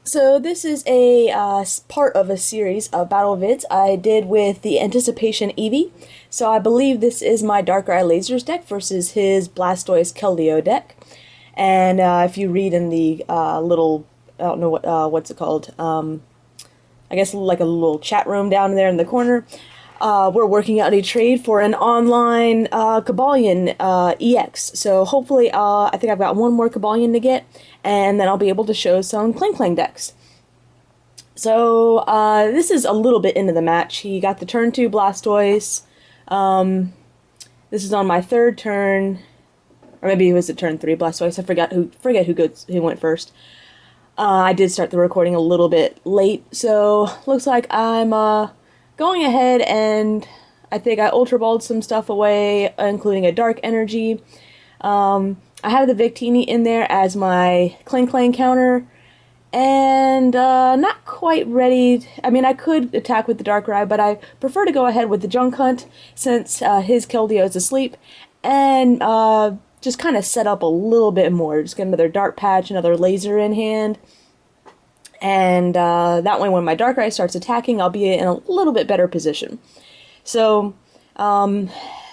So this is a part of a series of battle vids I did with the TheAnticipationEevee. So I believe this is my Darkrai Lasers deck versus his Blastoise Keldeo deck. And if you read in the little, I don't know what's it called, I guess like a little chat room down there in the corner, we're working out a trade for an online Kabalion EX. So hopefully, I think I've got one more Kabalion to get, and then I'll be able to show some Clang Clang decks. So this is a little bit into the match. He got the turn 2 Blastoise. This is on my third turn, or maybe it was the turn 3 Blastoise. I forget who went first. I did start the recording a little bit late, so looks like I'm going ahead, and I think I Ultra Balled some stuff away, including a Dark Energy. I have the Victini in there as my Clang Clang counter, and not quite ready. I mean, I could attack with the Darkrai, but I prefer to go ahead with the Junk Hunt since his Keldeo is asleep, and just kind of set up a little bit more. Just get another Dark Patch, another Laser in hand. And that way when my Darkrai starts attacking, I'll be in a little bit better position. So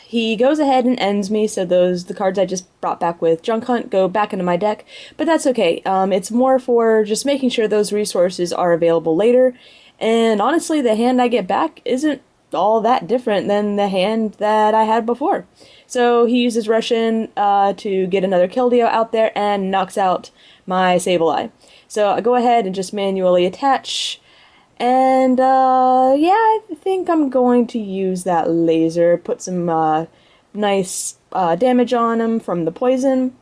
he goes ahead and ends me, so the cards I just brought back with Junk Hunt go back into my deck, but that's okay. It's more for just making sure those resources are available later, and honestly, the hand I get back isn't all that different than the hand that I had before. So he uses Russian to get another Keldeo out there and knocks out my Sableye. So I go ahead and just manually attach, and yeah, I think I'm going to use that laser, put some nice damage on him from the poison,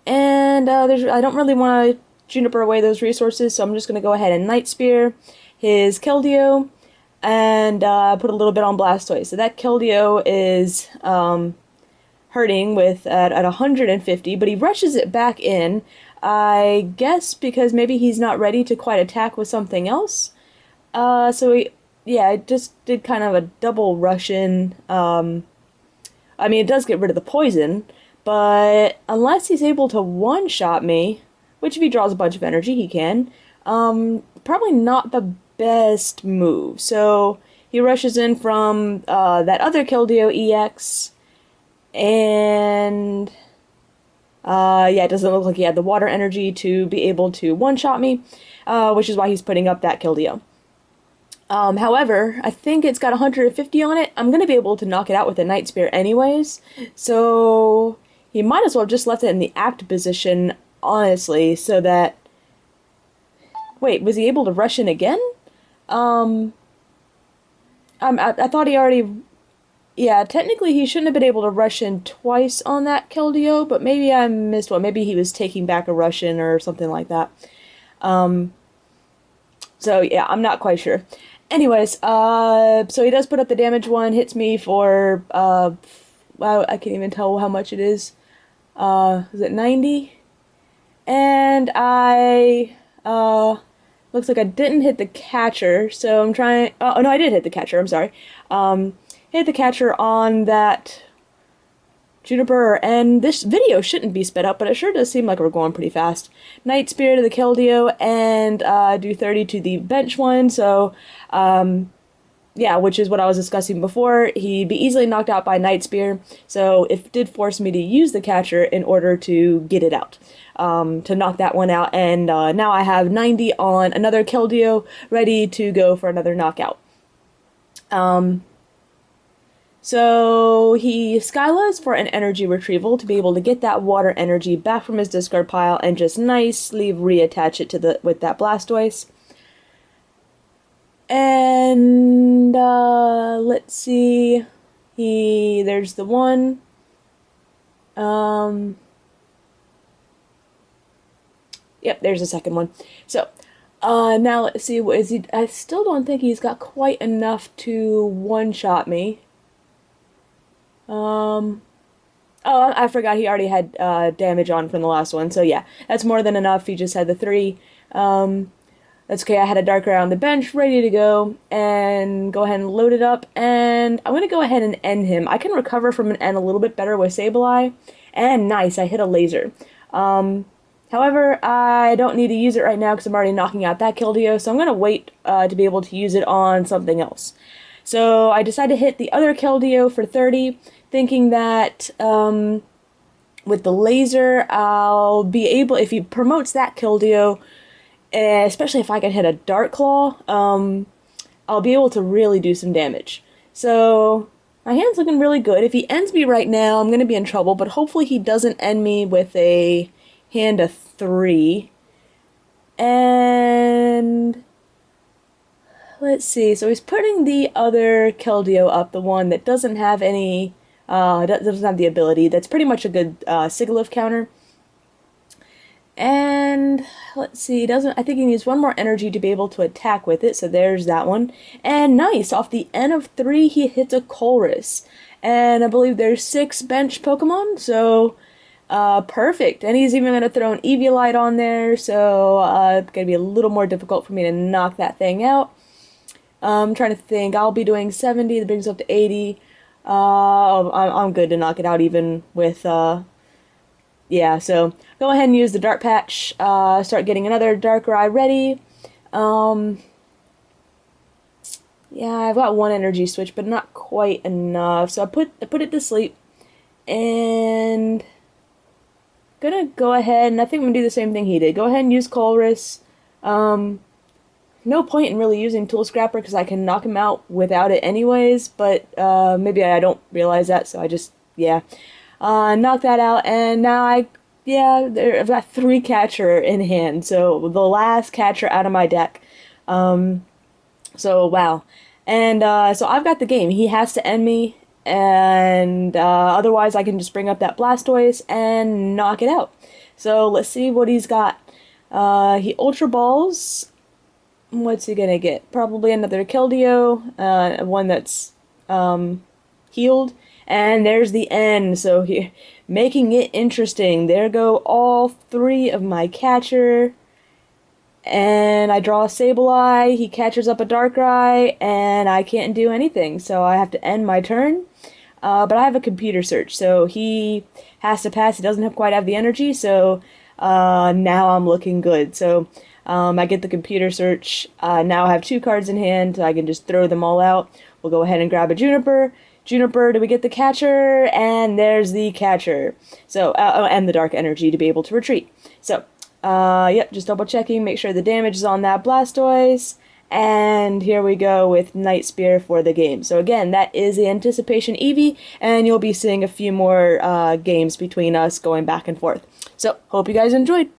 and I don't really want to Juniper away those resources, so I'm just going to go ahead and Night Spear his Keldeo, and put a little bit on Blastoise. So that Keldeo is hurting with at 150, but he rushes it back in. I guess because maybe he's not ready to quite attack with something else. Yeah, I just did kind of a double rush in. I mean, it does get rid of the poison, but unless he's able to one-shot me, which if he draws a bunch of energy, he can, probably not the best move. So he rushes in from that other Keldeo EX, and yeah, it doesn't look like he had the water energy to be able to one-shot me, which is why he's putting up that Keldeo. However, I think it's got 150 on it. I'm going to be able to knock it out with a Night Spear anyways, so he might as well have just left it in the act position, honestly, so that... Wait, was he able to rush in again? I thought he already... Yeah, technically he shouldn't have been able to rush in twice on that Keldeo, but maybe I missed one. Maybe he was taking back a rush in or something like that. So yeah, I'm not quite sure. Anyways, so he does put up the damage one, hits me for, wow, I can't even tell how much it is. Is it 90? And looks like I didn't hit the catcher, so I'm trying, oh no, I did hit the catcher, I'm sorry. Hit the catcher on that Juniper, and this video shouldn't be sped up, but it sure does seem like we're going pretty fast. Night Spear to the Keldeo, and do 30 to the bench one, so, yeah, which is what I was discussing before. He'd be easily knocked out by Night Spear, so it did force me to use the catcher in order to get it out, to knock that one out, and now I have 90 on another Keldeo, ready to go for another knockout. So he Skylas for an energy retrieval to be able to get that water energy back from his discard pile and just nicely reattach it to with that Blastoise. And let's see, there's the one. Yep, there's the second one. So now let's see, what is he? I still don't think he's got quite enough to one-shot me. Oh, I forgot he already had damage on from the last one, so yeah, that's more than enough. He just had the 3. That's okay, I had a Darkrai on the bench ready to go, and go ahead and load it up, and I'm going to go ahead and end him. I can recover from an end a little bit better with Sableye, and nice, I hit a laser. However, I don't need to use it right now because I'm already knocking out that Keldeo, so I'm going to wait to be able to use it on something else. So I decided to hit the other Keldeo for 30, thinking that with the laser, I'll be able, if he promotes that Keldeo, especially if I can hit a Dark Claw, I'll be able to really do some damage. So my hand's looking really good. If he ends me right now, I'm going to be in trouble, but hopefully he doesn't end me with a hand of 3. And let's see. So he's putting the other Keldeo up, the one that doesn't have any, doesn't have the ability. That's pretty much a good Sigilyph counter. And let's see, I think he needs one more energy to be able to attack with it, so there's that one. And nice, off the N of 3, he hits a Colress. And I believe there's 6 bench Pokemon, so perfect. And he's even going to throw an Eviolite on there, so it's going to be a little more difficult for me to knock that thing out. I'm trying to think, I'll be doing 70, that brings up to 80. I'm good to knock it out even with, yeah, so go ahead and use the Dark Patch, start getting another Darkrai ready. Yeah, I've got one energy switch, but not quite enough, so I put it to sleep, and gonna go ahead, and I think I'm gonna do the same thing he did. Go ahead and use Colress. No point in really using Tool Scrapper, because I can knock him out without it anyways, but maybe I don't realize that, so I just, yeah. Knock that out, and now I've got 3 catcher in hand, so the last catcher out of my deck. So wow. And so I've got the game. He has to end me, and otherwise I can just bring up that Blastoise and knock it out. So let's see what he's got. He Ultra Balls. What's he gonna get? Probably another Keldeo, one that's healed. And there's the end, so here, making it interesting. There go all 3 of my catcher. And I draw a Sableye, he catches up a Darkrai, and I can't do anything, so I have to end my turn. But I have a computer search, so he has to pass. He doesn't quite have the energy, so now I'm looking good. So I get the computer search. Now I have 2 cards in hand, so I can just throw them all out. We'll go ahead and grab a Juniper. Juniper, do we get the catcher? And there's the catcher. So, and the dark energy to be able to retreat. So, yep, just double checking, make sure the damage is on that Blastoise. And here we go with Night Spear for the game. So again, that is the TheAnticipationEevee, and you'll be seeing a few more games between us going back and forth. So, hope you guys enjoyed.